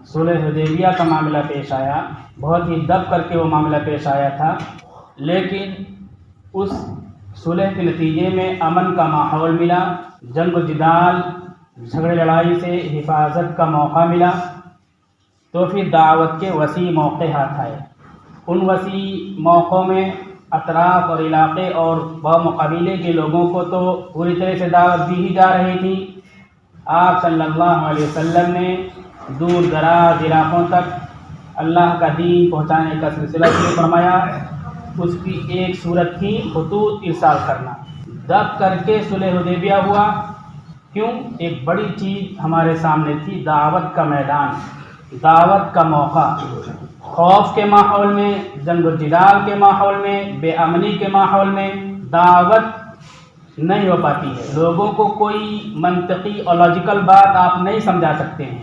صلح حدیبیہ کا معاملہ پیش آیا، بہت ہی دب کر کے وہ معاملہ پیش آیا تھا، لیکن اس صلح کے نتیجے میں امن کا ماحول ملا، جنگ و جدال جھگڑے لڑائی سے حفاظت کا موقع ملا، تو پھر دعوت کے وسیع موقع ہاتھ آئے۔ ان وسیع موقعوں میں اطراف اور علاقے اور قوم و قبیلے کے لوگوں کو تو پوری طرح سے دعوت دی ہی جا رہی تھی۔ آپ صلی اللہ علیہ وسلم نے دور دراز علاقوں تک اللہ کا دین پہنچانے کا سلسلہ شروع فرمایا۔ اس کی ایک صورت تھی خطوط ارسال کرنا۔ دب کر کے صلح حدیبیہ ہوا، کیوں؟ ایک بڑی چیز ہمارے سامنے تھی، دعوت کا میدان، دعوت کا موقع۔ خوف کے ماحول میں، جنگ و جدال کے ماحول میں، بے امنی کے ماحول میں دعوت نہیں ہو پاتی ہے۔ لوگوں کو کوئی منطقی اور لاجیکل بات آپ نہیں سمجھا سکتے ہیں۔